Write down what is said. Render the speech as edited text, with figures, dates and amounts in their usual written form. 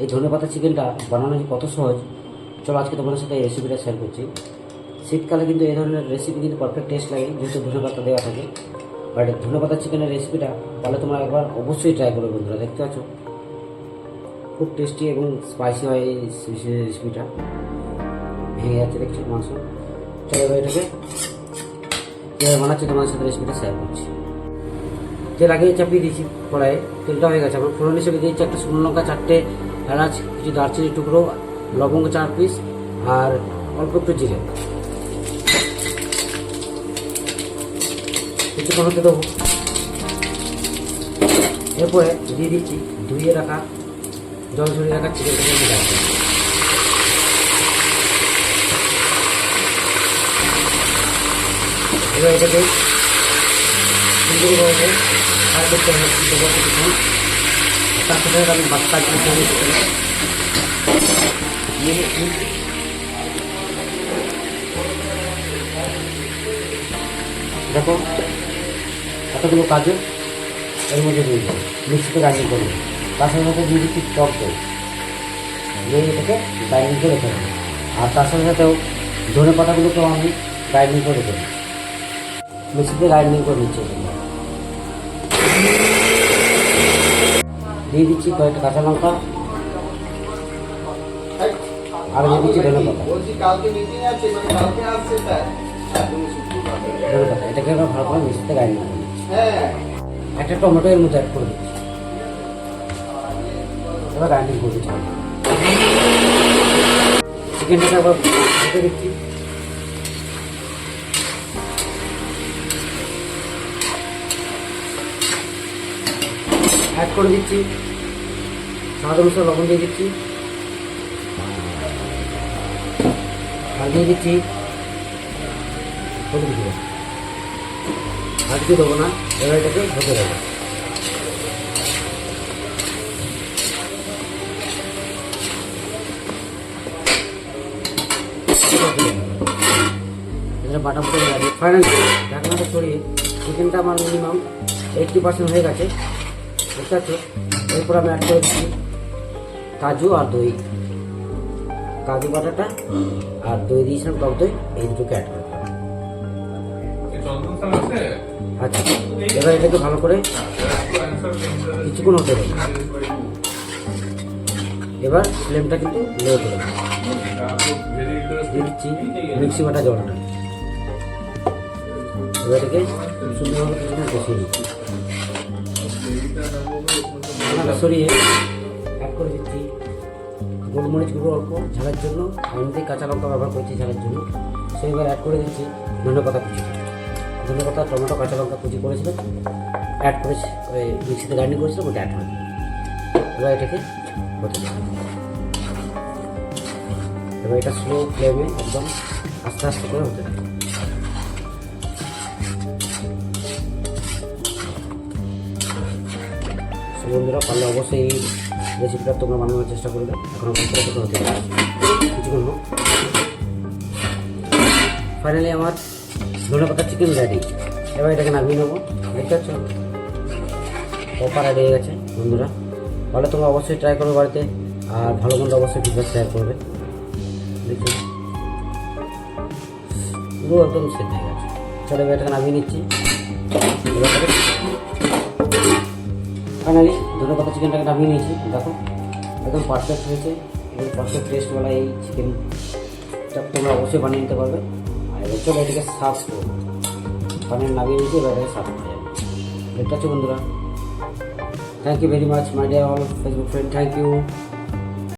এই ধনেপাতা চিকেনটা বানানো যে কত সহজ, চলো আজকে তোমাদের সাথে এই রেসিপিটা শেয়ার করছি। শীতকালে কিন্তু এই ধরনের রেসিপি কিন্তু পারফেক্ট টেস্ট লাগে, যেহেতু ধনেপাতা দেওয়া থাকে। বাট ধনেপাতা চিকেনের রেসিপিটা তাহলে তোমরা একবার অবশ্যই ট্রাই করবে বন্ধুরা। দেখতে পাচ্ছ খুব টেস্টি এবং স্পাইসি হয় এই রেসিপিটা। ভেঙে যাচ্ছে দেখছি মাংস। চলো এবার এটাকে কীভাবে বানাচ্ছি তোমাদের সাথে রেসিপিটা শেয়ার করছি। তেল আগে চাপিয়ে দিয়েছি কড়াইয়ে, তেলটা হয়ে গেছে। আমার ফোড়ন হিসেবে দিয়েছি একটা শুকনো লঙ্কা, 4টে এলাচ, কিছু দারচিনি টুকরো, লবঙ্গ 4 পিস আর অল্প একটু জিরে। কিছুক্ষণ হতে দেবো। এরপরে দিয়ে দিচ্ছি ধুয়ে রাখা, জল ঝরিয়ে রাখা চিকেনটাকে দিয়ে রাখবো। এবার এটাকে সুন্দরভাবে ফ্রাই করতে হবে কিছুক্ষণ। তার সাথে আমি বাচ্চা দেখো এতগুলো কাজু এর মধ্যে দিয়ে দেবো, মিক্সিতে গ্রাইন্ডিং করবো। তার সাথে সাথে দিয়ে দিচ্ছি টক দই, দিয়ে এটাকে গ্রাইন্ডিং করে রেখে দেবো। আর তার সাথে সাথেও ধনে পাতাগুলোকেও আমি গ্রাইন্ডিং করে রেখে দেবো, মিক্সিতে গ্রাইন্ডিং করে নিচ্ছি। দিয়ে দিচ্ছি কয়েকটা কাঁচা লঙ্কা আর দিয়ে দিচ্ছি ধনে পাতা। এটাকে আমরা ভালো করে মিক্সিতে গ্রাইন্ডিং করে নিচ্ছি। একটা টমেটো এর মধ্যে অ্যাড করে দিচ্ছি। এবার গ্রাইন্ডিং করে দিচ্ছি। চিকেনটাকে আবার ঢেকে দিচ্ছি। অ্যাড করে দিচ্ছি স্বাদ অনুসারে লবণ দিয়ে দিচ্ছি, আর দিয়ে দিচ্ছি হলুদ গুঁড়ো। আর কিছু দেবো না, এবার এটাকে হতে দেবো। এটা বাটা ফুটে গেছে। ফাইনালি ঢাকনাটা সরিয়ে চিকেনটা আমার মিনিমাম 80% হয়ে গেছে, বুঝতে পারছো। এরপর আমি অ্যাড করে দিচ্ছি কাজু আর দই, কাজু বাটাটা আর দই দিয়েছিলাম, টক দই, এই দুটোকে অ্যাড করে। আচ্ছা, এবার এটাকে ভালো করে কিছুক্ষণ হতে দেবো। এবার ফ্লেমটা কিন্তু লো করে দেবো। দিয়ে দিচ্ছি মিক্সি বাটা জলটা। এবার এটাকে সুন্দরভাবে কিছুক্ষণ কষিয়ে দিচ্ছি। সরিয়ে অ্যাড করে দিচ্ছি গোলমরিচ গুঁড়ো অল্প ঝালের জন্য, এমনিতেই কাঁচা লঙ্কা ব্যবহার করছি ঝালের জন্য। সেই এবার অ্যাড করে দিচ্ছি ধনেপাতা কুচি। ধনেপাতা, টমেটো, কাঁচা লঙ্কা কুচি করেছিলাম, অ্যাড করেছি, ওই মিক্সিতে গ্রাইন্ডিং করেছিলাম, ওটা অ্যাড করে দিই। এবার এটাকে হতে দেবো। এবার এটা স্লো ফ্লেমে একদম আস্তে আস্তে করে হতে দেবো। বন্ধুরা পারলে অবশ্যই এই রেসিপিটা তোমরা বানানোর চেষ্টা করবে। এখনও কষ্ট হতে পারে, কিছুক্ষণ হোক। ফাইনালি আমার ধনেপাতা চিকেন রেডি। এবার এটাকে নামিয়ে নেবো। দেখতে পাচ্ছ প্রপার রেডি হয়ে গেছে বন্ধুরা। তাহলে তোমরা অবশ্যই ট্রাই করবে বাড়িতে, আর ভালো মন্দ অবশ্যই ফিডব্যাক শেয়ার করবে। দেখো পুরো একদম সেট হয়ে গেছে। চলো এবার এটাকে নামিয়ে নিচ্ছি। ফাইনালি ধনেপাতা চিকেনটাকে নামিয়ে নিয়েছি। দেখো একদম পারফেক্ট হয়েছে এবং পারফেক্ট টেস্টওয়ালা এই চিকেনটা তোমরা অবশ্যই বানিয়ে নিতে পারবে। আর এবার চলো এটাকে সার্ভ করবো। ফাইনালি নামিয়ে নিয়েছি, এবার এটাকে সার্ভ করে যাবে। দেখতে পাচ্ছ বন্ধুরা। Thank you very much my dear all Facebook friend, thank you.